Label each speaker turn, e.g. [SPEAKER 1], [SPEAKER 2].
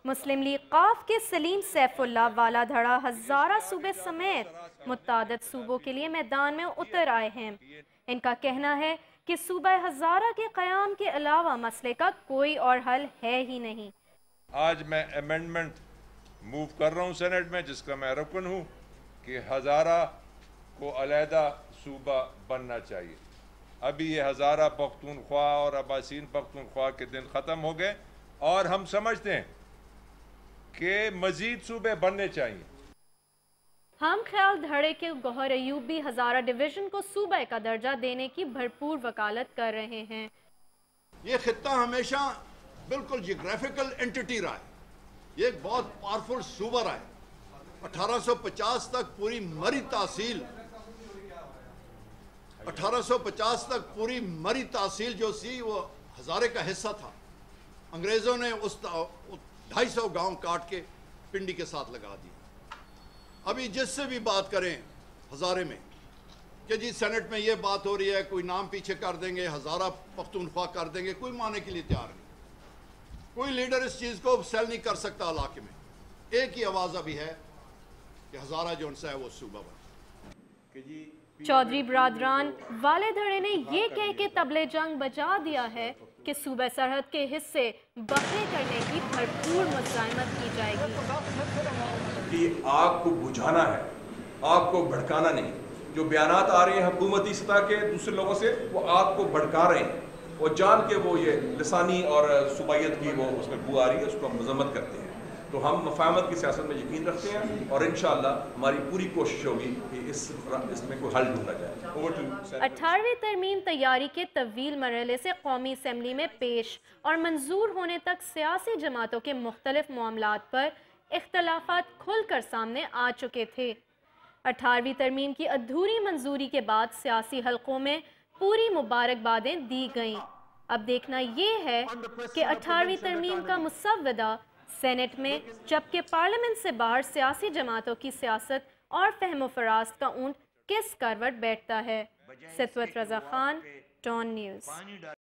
[SPEAKER 1] مسلم league قاف کے سلیم سیف اللہ والا دھڑا ہزارہ صوبے سمیت متعدد صوبوں کے لیے میدان میں اتر آئے ہیں۔ ان کا کہنا ہے کہ صوبہ ہزارہ کے قیام کے علاوہ مسئلے کا کوئی اور حل ہے ہی نہیں۔
[SPEAKER 2] آج میں امینڈمنٹ موو کر رہا ہوں سینٹ میں، جس کا میں رکن ہوں، کہ ہزارہ کو علیحدہ صوبہ بننا چاہیے۔ ابھی یہ ہزارہ پختونخوا اور اباسین پختونخوا کے دن ختم ہو گئے اور ہم سمجھتے ہیں کہ مزید صوبے بننے چاہیے۔
[SPEAKER 1] ہم خیال دھڑے کے گوہر ایوب بھی ہزارہ ڈویژن کو صوبہ کا درجہ دینے کی بھرپور وکالت کر رہے ہیں۔
[SPEAKER 3] یہ خطہ ہمیشہ بالکل جیوگرافیکل انٹیٹی رہا ہے، یہ ایک بہت پاورفل صوبہ رہا ہے۔ 1850 تک پوری مری تحصیل جو سی وہ ہزارے کا حصہ تھا۔ انگریزوں نے اس 250 گاؤں کاٹ کے پنڈی کے ساتھ لگا دیا۔ ابھی جس سے بھی بات کریں ہزارے میں کہ جی سینٹ میں یہ بات ہو رہی ہے، کوئی نام پیچھے کر دیں گے، ہزارہ پختونخوا کر دیں گے، کوئی ماننے کے لیے تیار نہیں۔ کوئی لیڈر اس چیز کو سیل نہیں کر سکتا علاقے میں۔ ایک ہی آواز ابھی ہے کہ ہزارہ جو انسا ہے وہ صوبہ بنے۔
[SPEAKER 1] چودھری برادران والے دھڑے نے یہ کہہ کے طبلِ جنگ بجا دیا ہے کہ صوبہ سرحد کے حصے بخرے کرنے کی بھرپور مزاحمت کی جائے گی۔
[SPEAKER 4] کہ آگ کو بجھانا ہے، آگ کو بھڑکانا نہیں۔ جو بیانات آ رہے ہیں حکومتی سطح کے دوسرے لوگوں سے، وہ آگ کو بھڑکا رہے ہیں، وہ جان کے وہ یہ لسانی اور صوبائیت کی وہ اس میں بو آ رہی ہے، اس کو ہم مذمت کرتے ہیں۔ تو ہم مفاہمت کی سیاست میں یقین رکھتے ہیں اور انشاءاللہ ہماری پوری کوشش ہوگی کہ اس میں کوئی حل ڈھونڈا جائے۔
[SPEAKER 1] 18ویں ترمیم تیاری کے طویل مرحلے سے قومی اسمبلی میں پیش اور منظور ہونے تک سیاسی جماعتوں کے مختلف معاملات پر اختلافات کھل کر سامنے آ چکے تھے۔ 18ویں ترمیم کی ادھوری منظوری کے بعد سیاسی حلقوں میں پوری مبارکبادیں دی گئیں۔ اب دیکھنا یہ ہے کہ 18ویں ترمیم کا مسودہ سینٹ میں جبکہ پارلیمنٹ سے باہر سیاسی جماعتوں کی سیاست اور فہم و فراست کا اونٹ کس کروٹ بیٹھتا ہے۔ ستوت رضا خان، ڈان نیوز۔